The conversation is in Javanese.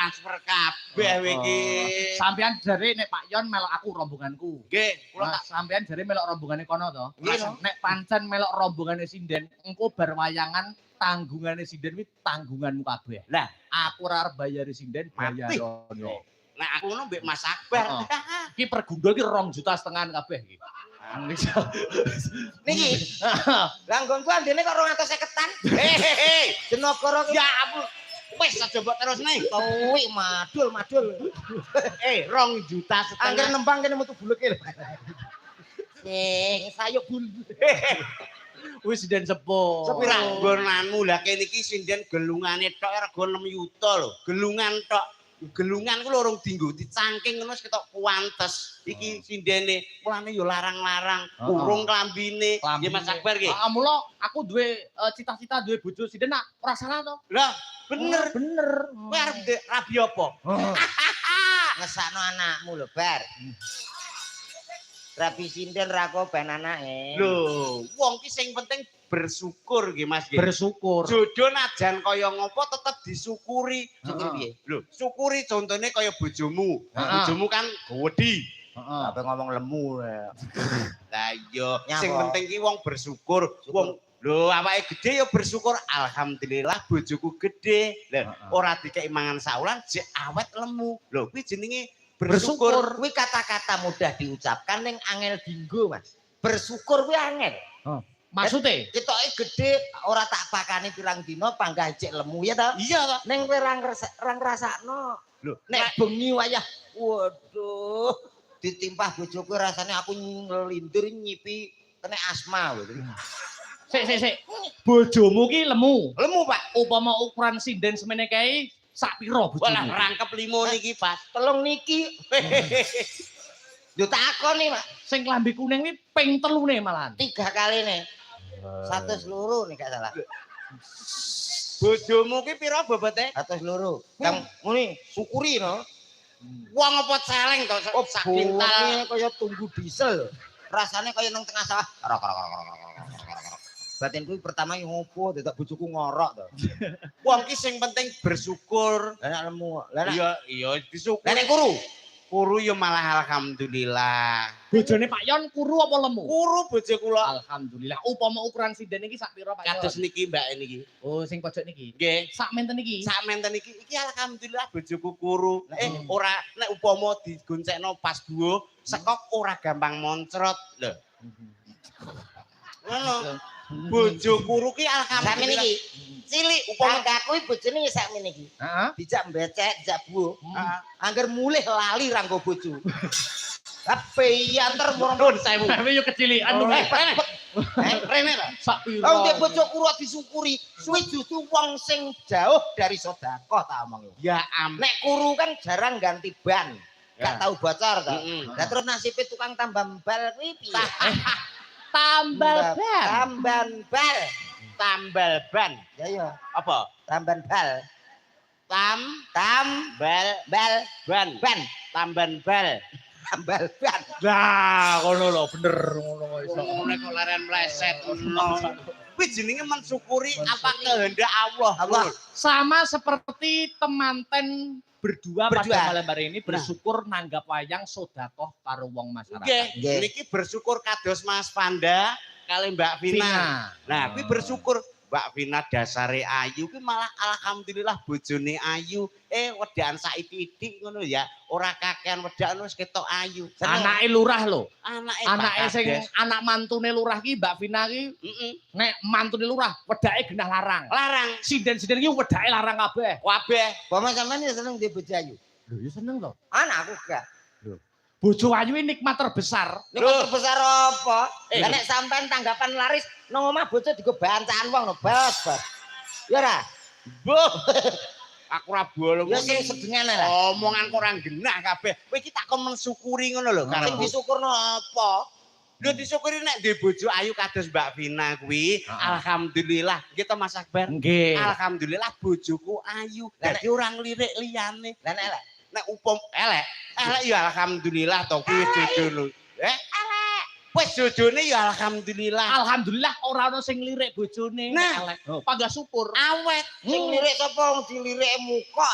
transfer kabeh iki. Sampeyan jare nek Pak Yon melok aku rombonganku. Nggih, kula tak Sampeyan jare melok rombongane kono to. Nggih. Nek pancen melok rombongane sinden, engko bar wayangan tanggungane sinden kuwi tanggunganmu kabeh. Lah, aku ora arep bayari sinden, bayarono. Nek aku ngono mbek Mas Akbar. Iki pergundul iki 2,5 juta kabeh iki. Niki. Lah nggonku andene kok 250-an. Hehehe. Jenagara ki Ya ampun. Wis aja mbok terusne. Kuwi madul. 2,5 juta. Angger nembang kene metu buleke lho. Sayuk bul. Wis sinden sepuh. Sepira nggonanmu lah kene iki sinden gelungane tok rego 6 juta lho. Gelungan tok. Gelungan ku lorong dinggo dicangking ngono wis ketok kuantes. Iki sindene mulane yo larang-larang, urung klambine. Nggih Mas Akbar nggih. Mula aku duwe cita-cita duwe bojo sinden nak ora salah to. Lah, bener. Kowe arep ndek rabi apa? Ngesakno anakmu lho, Bar. Rabi sinden ra kok ben anake. Lho, wong ki sing penting bersyukur nggih Mas nggih. Bersyukur. Jodoh najan kaya ngopo tetep disyukuri. Syukuri piye? Lho, syukuri contone kaya bojomu. Bojomu kan gowedi. Apa ngomong lemu. Lah iya, sing penting ki wong bersyukur. Wong lho awake gede ya bersyukur. Alhamdulillah bojoku gede. Lah ora dikeki mangan saulan jek awet lemu. Lho kuwi jenenge bersyukur. Kuwi kata-kata mudah diucapkan ning angel dinggo, Mas. Bersyukur kuwi angel. Maksudnya? Ketoke gede ora tak pakani pirang dina panggah cek lemu ya ta? Iya ta. Ning kowe ra ngrasakno. Lho, nek bengi wayah waduh ditimpah bojoku rasane aku ngelindur nyipi kena asma lho. Sik. Bojomu ki lemu. Lemu, Pak. Upama ukuran sinden semene kae sak pira bojomu? Walah rangkep 5 niki, Pas. 3 niki. Yo takoni, Pak. Sing klambi kuning kuwi ping 3 malahan. 3 kali nih. 100 loro nih gak salah. Bojomu ki pira bobote? 100 loro. Kang muni syukuri no. Wong apa celeng to sak kintal kaya tunggu diesel. Rasane kaya nang tengah sawah. Batin kuwi pertama yang ngopo dadak bojoku ngorok to. Wong ki sing penting bersyukur. Lah nek lemu. Lah iya disyukur. Lah nek kuru. Kuru ya malah alhamdulillah. Bojone Pak Yon kuru apa lemu? Kuru bojo kula. Alhamdulillah. Upama ukuran sinden iki sak pira Pak Yon? Kados niki Mbak niki. Oh, sing pojok niki. Nggih. Sak menten iki. Sak menten iki alhamdulillah bojoku kuru. Ora nek upama digoncekno pas buah, sekok ora gampang moncrot. Lho. Ngono. Bojo kuru ki alhamdulillah. Sakmene iki. Cilik upama aku bojone ya sakmene iki. Heeh. Dijak becek, dijak buah. Angger mulih lali ranggo bojo. Tapi antar murung sewu. Tapi yo kecilikan lho. Rene lho. Sak pira. Wong ndek bojo kuru disyukuri. Suwi justru wong sing jauh dari sedekah ta omong. Ya Nek kuru kan jarang ganti ban. Gak tahu bocor to. Lah terus nasibe tukang tambal bal kuwi piye? Tambal ban. Tambal ban. Ya ya. Apa? Tamban bal. Tambal ban. Tamban bal. Tambal ban. Lah, ngono lho, bener ngono iso. Ngono kok laren meleset. Kuwi jenenge mensyukuri apa kehendak Allah. Sama seperti temanten berdua pada malam hari ini bersyukur nanggap wayang sedekah karo wong masyarakat. Nggih, niki bersyukur kados Mas Panda kali Mbak Vina. Nah, kuwi bersyukur Mbak Vina dasare ayu kuwi malah alhamdulillah bojone ayu. Wedakan saiki-itik ngono ya. Ora kakean wedakan wis ketok ayu. Anake lurah lho. Anake sing anak mantune lurah ki Mbak Vina ki. Nek mantune lurah wedake genah larang. Larang. Sinden-sinden ki wedake larang kabeh. Kabeh. Bapak sampean ya seneng di bojo ayu. Lho ya seneng to. Anakku gak. Bojo ayu ini nikmat terbesar. Nikmat terbesar apa? Lah nek sampean tanggapan laris nang omah bojo digo bancakan wong lho, Bos. Ya ora? Boh. Aku ora bolong. Ya sing sedengane lah. Omongan kok ora genah kabeh. Kowe iki tak kon mensyukuri ngono lho. Sing disyukurno apa? Lho disyukuri nek duwe bojo ayu kados Mbak Vina kuwi. Alhamdulillah. Kita Mas Akbar. Nggih. Alhamdulillah bojoku ayu. Dadi ora nglirik liyane. Lah nek elek. Nek elek ya alhamdulillah to kuwi jodoh. Elek. Wis jodone ya alhamdulillah. Alhamdulillah ora ono sing lirik bojone Nah. elek. Panggah syukur. Awet. Sing lirik sapa wong dilirik muka